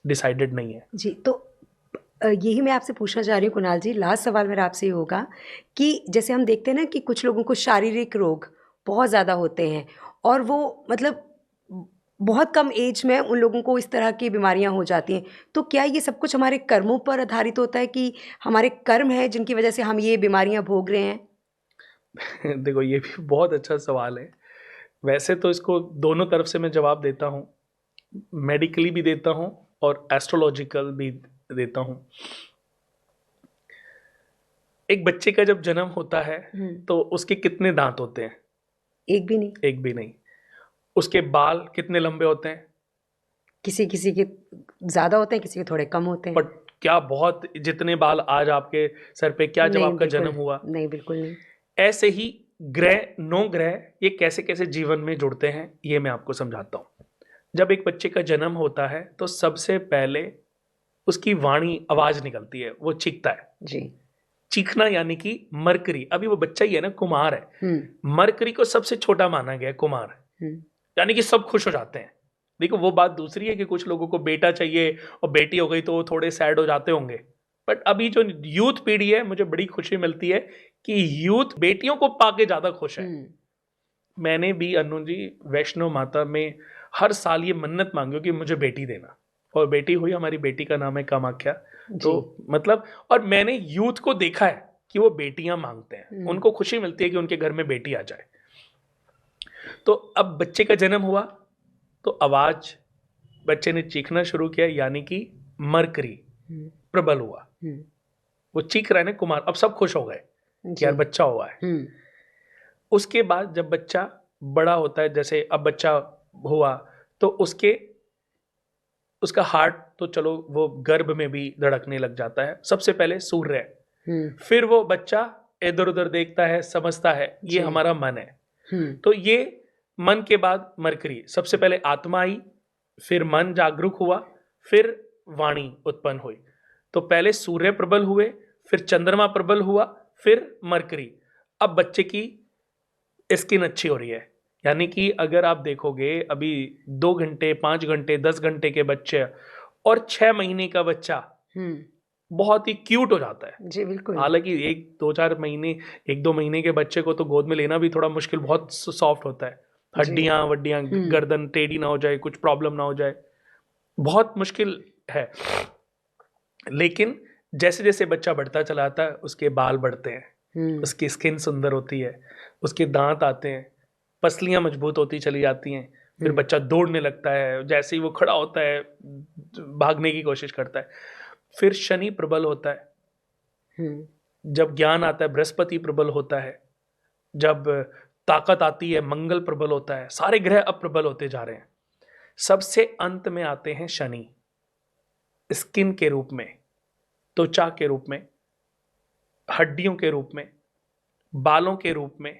Decided नहीं है। जी, तो यही मैं आपसे पूछना चाह रही हूँ कुणाल जी, लास्ट सवाल मेरा आपसे ये होगा कि जैसे हम देखते हैं ना कि कुछ लोगों को शारीरिक रोग बहुत ज़्यादा होते हैं और वो मतलब बहुत कम एज में उन लोगों को इस तरह की बीमारियां हो जाती हैं। तो क्या ये सब कुछ हमारे कर्मों पर आधारित होता है कि हमारे कर्म हैं जिनकी वजह से हम ये बीमारियां भोग रहे हैं? देखो, ये भी बहुत अच्छा सवाल है। वैसे तो इसको दोनों तरफ से मैं जवाब देता हूँ, मेडिकली भी देता हूँ और एस्ट्रोलॉजिकल भी देता हूँ। एक बच्चे का जब जन्म होता है तो उसके कितने दांत होते हैं? एक भी नहीं। एक भी नहीं। उसके बाल कितने लंबे होते हैं? किसी किसी के ज़्यादा होते हैं, किसी के थोड़े कम होते हैं। बट क्या बहुत जितने बाल आज आपके सर पे, क्या जब नहीं, आपका बिल्कुल जन्म हुआ? नहीं, बिल्कुल नहीं। ऐसे ही ग्रह, नौ ग्रह, ये कैसे कैसे जीवन में जुड़ते हैं ये मैं आपको समझाता हूँ। जब एक बच्चे का जन्म होता है तो सबसे पहले उसकी वाणी, आवाज निकलती है, वो चीखता है। जी। चीखना यानी कि मरकरी, अभी वो बच्चा ही है ना, कुमार है। मरकरी को सबसे छोटा माना गया है, कुमार, यानी कि सब खुश हो जाते हैं। देखो, वो बात दूसरी है कि कुछ लोगों को बेटा चाहिए और बेटी हो गई तो वो थोड़े सैड हो जाते होंगे। बट अभी जो यूथ पीढ़ी है, मुझे बड़ी खुशी मिलती है कि यूथ बेटियों को पाके ज्यादा खुश है। मैंने भी अनु जी वैष्णो माता में हर साल ये मन्नत मांगी हो कि मुझे बेटी देना, और बेटी हुई। हमारी बेटी का नाम है कामाख्या। तो मतलब, और मैंने यूथ को देखा है कि वो बेटियां मांगते हैं, उनको खुशी मिलती है कि उनके घर में बेटी आ जाए। तो अब बच्चे का जन्म हुआ तो आवाज, बच्चे ने चीखना शुरू किया, यानी कि मरकरी प्रबल हुआ। वो चीख रहा है ना कुमार, अब सब खुश हो गए कि यार बच्चा हुआ है। उसके बाद जब बच्चा बड़ा होता है, जैसे अब बच्चा हुआ तो उसका हार्ट तो चलो वो गर्भ में भी धड़कने लग जाता है। सबसे पहले सूर्य, फिर वो बच्चा इधर उधर देखता है, समझता है ये हमारा मन है। तो ये मन के बाद मरकरी, सबसे पहले आत्मा आई, फिर मन जागरूक हुआ, फिर वाणी उत्पन्न हुई। तो पहले सूर्य प्रबल हुए, फिर चंद्रमा प्रबल हुआ, फिर मरकरी। अब बच्चे की स्किन अच्छी हो रही है, यानी कि अगर आप देखोगे अभी 2 घंटे, 5 घंटे, 10 घंटे के बच्चे और 6 महीने का बच्चा बहुत ही क्यूट हो जाता है। जी, बिल्कुल। हालांकि 1-2 महीने, 1-2 महीने के बच्चे को तो गोद में लेना भी थोड़ा मुश्किल, बहुत सॉफ्ट होता है। हड्डियां वड्डियां, गर्दन टेढ़ी ना हो जाए, कुछ प्रॉब्लम ना हो जाए, बहुत मुश्किल है। लेकिन जैसे जैसे बच्चा बढ़ता चला जाता है, उसके बाल बढ़ते हैं, उसकी स्किन सुंदर होती है, उसके दांत आते हैं, पसलियां मजबूत होती चली जाती हैं। फिर बच्चा दौड़ने लगता है, जैसे ही वो खड़ा होता है भागने की कोशिश करता है। फिर शनि प्रबल होता है, जब ज्ञान आता है बृहस्पति प्रबल होता है, जब ताकत आती है मंगल प्रबल होता है। सारे ग्रह अब प्रबल होते जा रहे हैं। सबसे अंत में आते हैं शनि, स्किन के रूप में, त्वचा के रूप में, हड्डियों के रूप में, बालों के रूप में,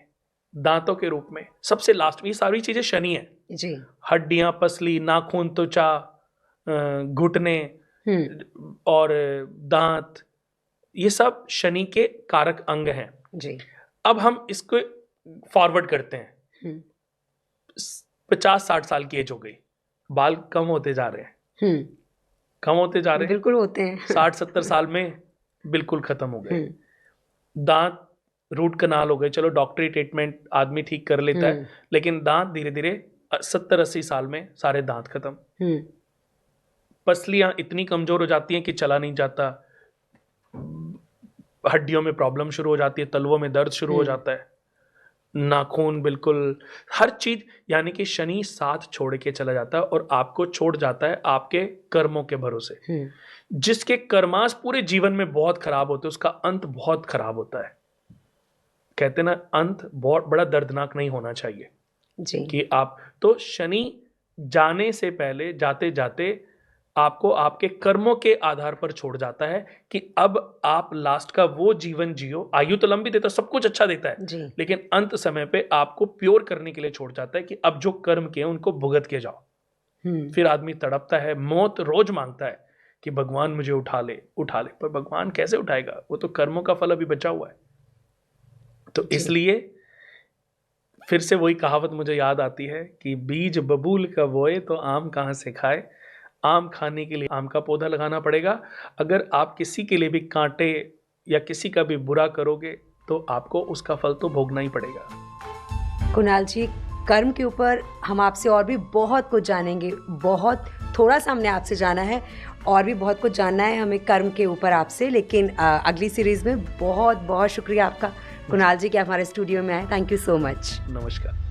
दांतों के रूप में। सबसे लास्ट में ये सारी चीजें शनि है। जी। हड्डियां, पसली, नाखून, त्वचा, घुटने और दांत, ये सब शनि के कारक अंग हैं। जी। अब हम इसको फॉरवर्ड करते हैं, 50-60 साल की एज हो गई, बाल कम होते जा रहे हैं, कम होते जा रहे हैं, बिल्कुल होते हैं। 60-70 साल में बिल्कुल खत्म हो गए। दांत रूट कनाल हो गए, चलो डॉक्टरी ट्रीटमेंट आदमी ठीक कर लेता है, लेकिन दांत धीरे धीरे 70-80 साल में सारे दांत खत्म। पसलियां इतनी कमजोर हो जाती हैं कि चला नहीं जाता, हड्डियों में प्रॉब्लम शुरू हो जाती है, तलवों में दर्द शुरू हो जाता है, नाखून, बिल्कुल हर चीज। यानी कि शनि साथ छोड़ के चला जाता है और आपको छोड़ जाता है आपके कर्मों के भरोसे। जिसके कर्मास पूरे जीवन में बहुत खराब होते हैं, उसका अंत बहुत खराब होता है। कहते ना, अंत बहुत बड़ा दर्दनाक नहीं होना चाहिए। जी। कि आप तो शनि जाने से पहले, जाते जाते आपको आपके कर्मों के आधार पर छोड़ जाता है कि अब आप लास्ट का वो जीवन जियो। आयु तो लंबी देता है, सब कुछ अच्छा देता है, जी। लेकिन अंत समय पे आपको प्योर करने के लिए छोड़ जाता है कि अब जो कर्म किए उनको भुगत के जाओ। फिर आदमी तड़पता है, मौत रोज मांगता है कि भगवान मुझे उठा ले, उठा ले। पर भगवान कैसे उठाएगा, वो तो कर्मों का फल अभी बचा हुआ है। तो इसलिए फिर से वही कहावत मुझे याद आती है कि बीज बबूल का बोए तो आम कहाँ से खाए। आम खाने के लिए आम का पौधा लगाना पड़ेगा। अगर आप किसी के लिए भी कांटे या किसी का भी बुरा करोगे तो आपको उसका फल तो भोगना ही पड़ेगा। कुणाल जी, कर्म के ऊपर हम आपसे और भी बहुत कुछ जानेंगे, बहुत थोड़ा सा हमने आपसे जाना है, और भी बहुत कुछ जानना है हमें कर्म के ऊपर आपसे, लेकिन अगली सीरीज़ में बहुत बहुत शुक्रिया आपका कुणाल जी कि आप हमारे स्टूडियो में आए। Thank you so much. नमस्कार।